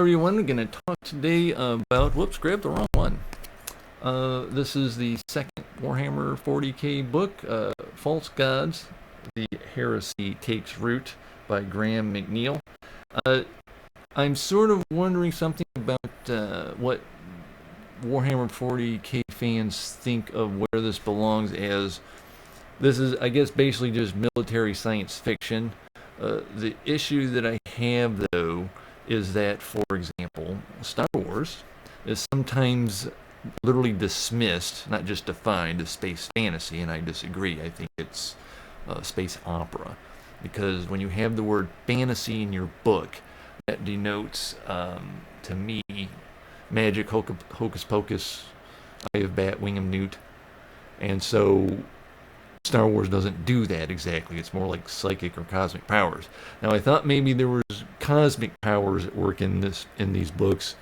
everyone. We're going to talk today about, whoops, grabbed the wrong one. This is the second Warhammer 40k book, False Gods, The Heresy Takes Root by McNeill. I'm sort of wondering something about what Warhammer 40k fans think of where this belongs, as this is, I guess, basically just military science fiction. The issue that I have, though, is that, for example, Star Wars is sometimes literally dismissed, not just defined, as space fantasy, and I disagree. I think it's space opera, because when you have the word fantasy in your book, that denotes, to me, magic, hocus pocus, eye of bat, wing of newt, and so Star Wars doesn't do that exactly. It's more like psychic or cosmic powers. Now, I thought maybe there was cosmic powers at work in these books,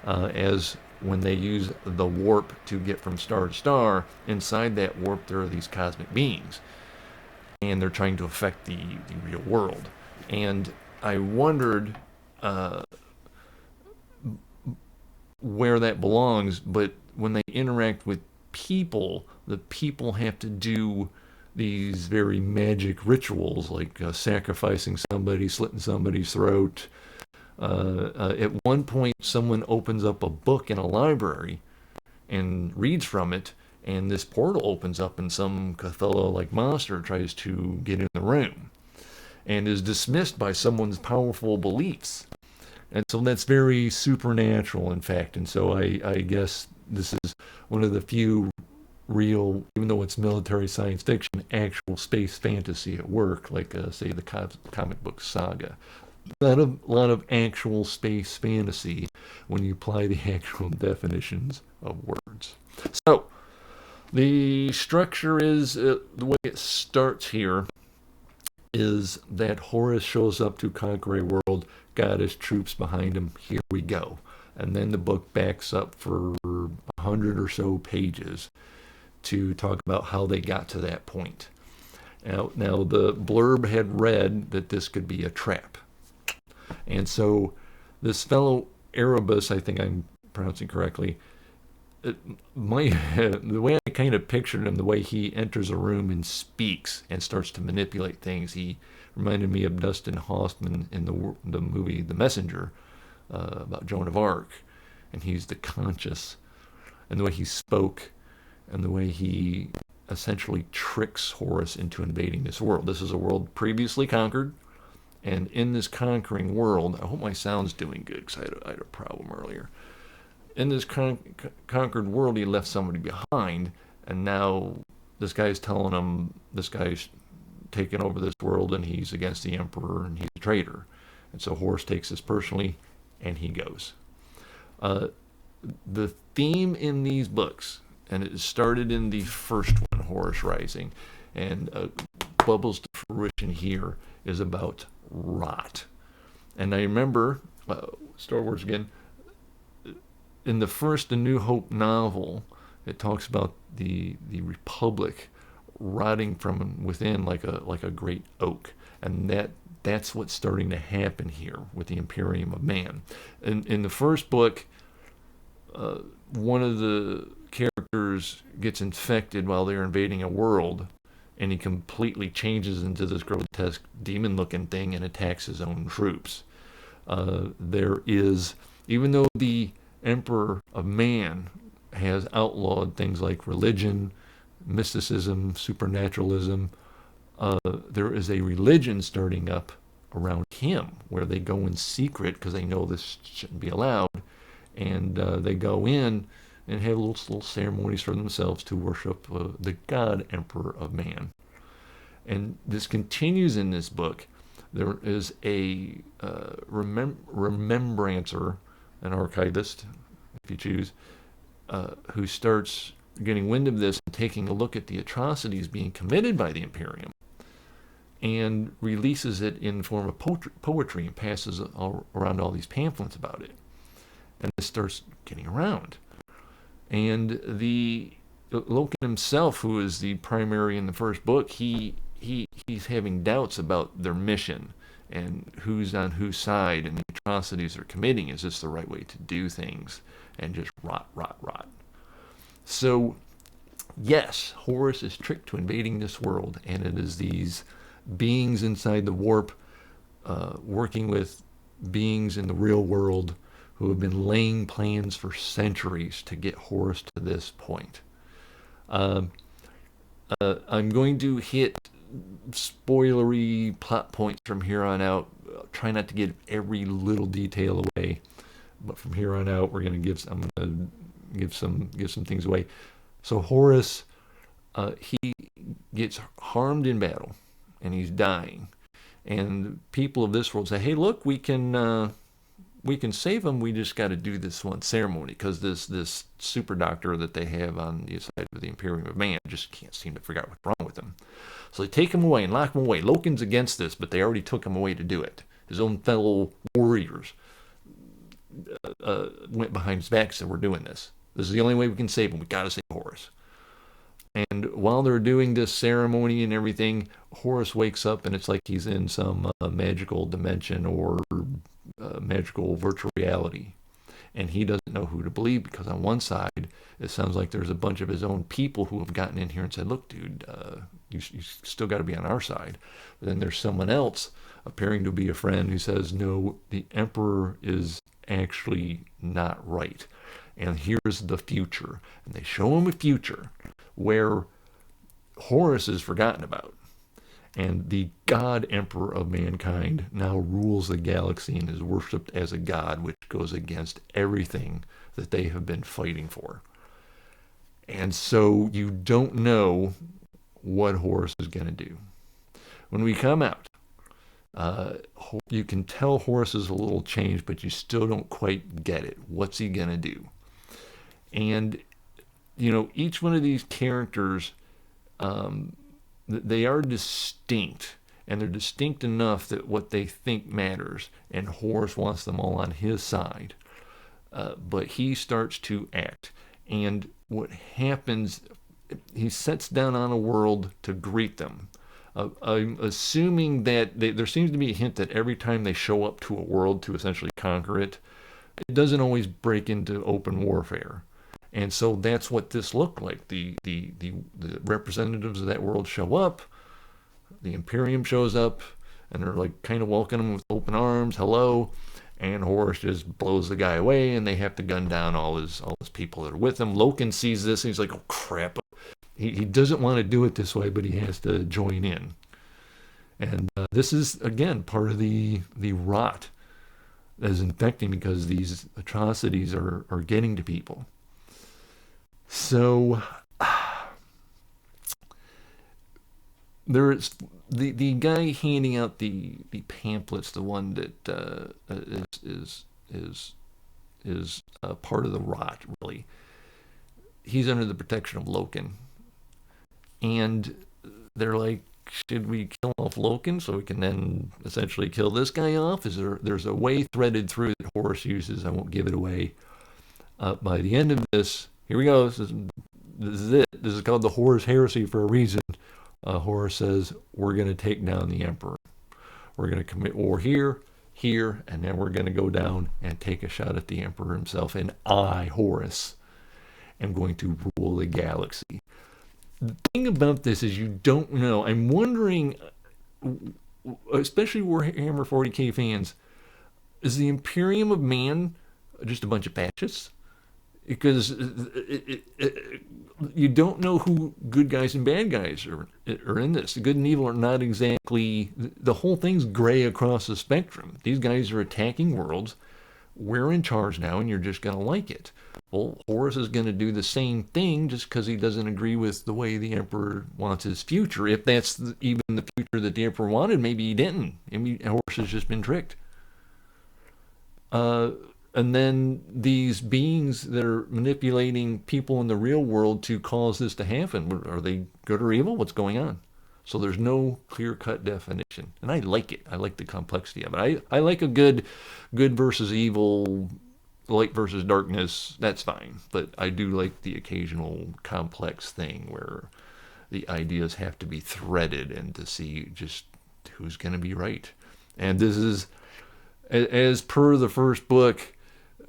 as when they use the warp to get from star to star. Inside that warp, there are these cosmic beings, and they're trying to affect the real world. And I wondered where that belongs, but when they interact with people, the people have to do these very magic rituals, like sacrificing somebody, slitting somebody's throat. At one point, someone opens up a book in a library and reads from it, and this portal opens up, and some Cthulhu-like monster tries to get in the room and is dismissed by someone's powerful beliefs. And so that's very supernatural, in fact. And so I guess this is one of the few real, even though it's military science fiction, actual space fantasy at work, like say the comic book Saga. A lot of actual space fantasy when you apply the actual definitions of words. So the structure is, the way it starts here is that Horus shows up to conquer a world, got his troops behind him, here we go. And then the book backs up for 100 or so pages to talk about how they got to that point. Now the blurb had read that this could be a trap. And so this fellow Erebus, I think I'm pronouncing correctly, the way I kind of pictured him, the way he enters a room and speaks and starts to manipulate things, he reminded me of Dustin Hoffman in the movie The Messenger, about Joan of Arc. And he's the conscious, and the way he spoke, and the way he essentially tricks Horus into invading this world. This is a world previously conquered, and in this conquering world, I hope my sound's doing good, because I had a problem earlier. In this conquered world, he left somebody behind, and now this guy's telling him this guy's taken over this world, and he's against the Emperor, and he's a traitor. And so Horus takes this personally, and he goes. The theme in these books, and it started in the first one, Horus Rising, and bubbles to fruition here, is about rot. And I remember, Star Wars again, in the first A New Hope novel, it talks about the Republic rotting from within like a great oak, and that's what's starting to happen here with the Imperium of Man. In the first book, one of the characters gets infected while they're invading a world, and he completely changes into this grotesque demon-looking thing and attacks his own troops. There is, even though the Emperor of Man has outlawed things like religion, mysticism, supernaturalism, there is a religion starting up around him where they go in secret because they know this shouldn't be allowed, and they go in and have little ceremonies for themselves to worship the God Emperor of Man. And this continues in this book. There is a remembrancer, an archivist, if you choose, who starts getting wind of this and taking a look at the atrocities being committed by the Imperium, and releases it in the form of poetry and passes around all these pamphlets about it. And this starts getting around. And the Loken himself, who is the primary in the first book, he's having doubts about their mission and who's on whose side, and he atrocities they're committing, is this the right way to do things, and just rot. So, yes, Horus is tricked to invading this world, and it is these beings inside the warp working with beings in the real world who have been laying plans for centuries to get Horus to this point. I'm going to hit spoilery plot points from here on out. Try not to give every little detail away, but from here on out, I'm going to give some things away. So Horus, he gets harmed in battle, and he's dying. And people of this world say, "Hey, look, we can save him. We just got to do this one ceremony, because this super doctor that they have on the side of the Imperium of Man just can't seem to figure out what's wrong with him." So they take him away and lock him away. Loken's against this, but they already took him away to do it. His own fellow warriors went behind his back and said, "We're doing this. This is the only way we can save him. We got to save Horus." And while they're doing this ceremony and everything, Horus wakes up, and it's like he's in some magical dimension or magical virtual reality. And he doesn't know who to believe, because on one side, it sounds like there's a bunch of his own people who have gotten in here and said, "Look, dude, you still got to be on our side." But then there's someone else appearing to be a friend who says, "No, the Emperor is actually not right. And here's the future." And they show him a future where Horus is forgotten about. And the God Emperor of mankind now rules the galaxy and is worshipped as a god, which goes against everything that they have been fighting for. And so you don't know what Horus is going to do. When we come out, you can tell Horus is a little changed, but you still don't quite get it. What's he going to do? And, each one of these characters, they are distinct, and they're distinct enough that what they think matters, and Horus wants them all on his side. But he starts to act, and what happens, he sets down on a world to greet them. I'm assuming that there seems to be a hint that every time they show up to a world to essentially conquer it, it doesn't always break into open warfare. And so that's what this looked like. The representatives of that world show up, the Imperium shows up, and they're like kind of welcoming him with open arms, hello, and Horus just blows the guy away, and they have to gun down all his people that are with him. Loken sees this, and he's like, "Oh crap." He doesn't want to do it this way, but he has to join in. And this is, again, part of the rot that is infecting, because these atrocities are getting to people. So there's the guy handing out the pamphlets, the one that is part of the rot, really. He's under the protection of Loken. And they're like, should we kill off Loken so we can then essentially kill this guy off? There's a way threaded through that Horus uses. I won't give it away. By the end of this, here we go. This is it. This is called the Horus Heresy for a reason. Horus says, we're going to take down the Emperor. We're going to commit war here, and then we're going to go down and take a shot at the Emperor himself. And I, Horus, am going to rule the galaxy. The thing about this is you don't know. I'm wondering, especially Warhammer 40k fans, is the Imperium of Man just a bunch of patches? Because you don't know who good guys and bad guys are in this. The good and evil are not exactly... The whole thing's gray across the spectrum. These guys are attacking worlds. We're in charge now, and you're just going to like it. Well, Horus is going to do the same thing just because he doesn't agree with the way the Emperor wants his future. If that's even the future that the Emperor wanted, maybe he didn't. Horus has just been tricked. And then these beings that are manipulating people in the real world to cause this to happen, are they good or evil? What's going on? So there's no clear-cut definition. And I like it. I like the complexity of it. I like a good versus evil, light versus darkness. That's fine. But I do like the occasional complex thing where the ideas have to be threaded and to see just who's going to be right. And this is... As per the first book,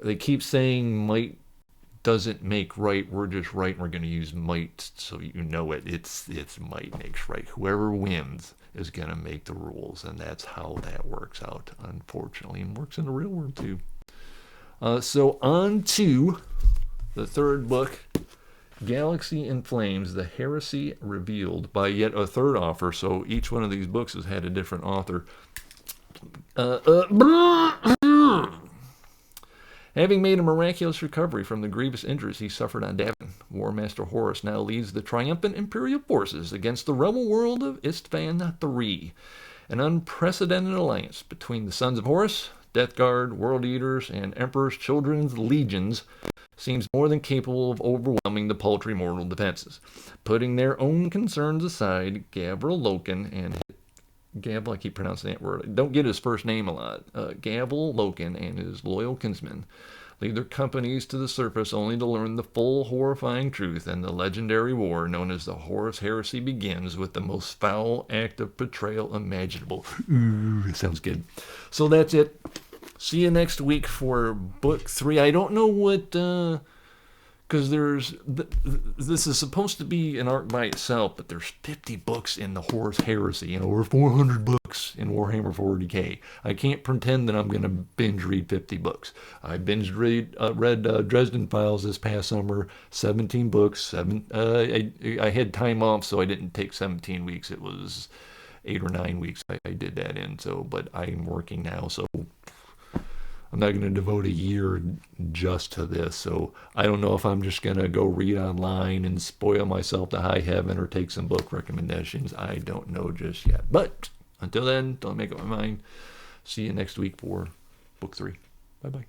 they keep saying might doesn't make right. We're just right. And we're going to use might so you know it. It's might makes right. Whoever wins is going to make the rules, and that's how that works out, unfortunately, and works in the real world too. So on to the third book, Galaxy in Flames, the Heresy Revealed, by yet a third author. So each one of these books has had a different author. Having made a miraculous recovery from the grievous injuries he suffered on Davin, War Master Horus now leads the triumphant Imperial forces against the rebel world of Istvan III, an unprecedented alliance between the Sons of Horus, Death Guard, World Eaters, and Emperor's Children's legions seems more than capable of overwhelming the paltry mortal defenses. Putting their own concerns aside, Gavril Loken and Gavril, I keep pronouncing that word. I don't get his first name a lot. Gavril Loken and his loyal kinsmen lead their companies to the surface only to learn the full horrifying truth, and the legendary war known as the Horus Heresy begins with the most foul act of betrayal imaginable. Ooh, sounds good. So that's it. See you next week for book 3. I don't know what, because this is supposed to be an arc by itself, but there's 50 books in the Horus Heresy and over 400 books in Warhammer 40k. I can't pretend that I'm going to binge read 50 books. I binge read Dresden Files this past summer, 17 books. I had time off, so I didn't take 17 weeks. It was 8 or 9 weeks I did that in. So, but I'm working now, so I'm not going to devote a year just to this, so I don't know if I'm just going to go read online and spoil myself to high heaven or take some book recommendations. I don't know just yet. But until then, don't make up my mind. See you next week for book 3. Bye-bye.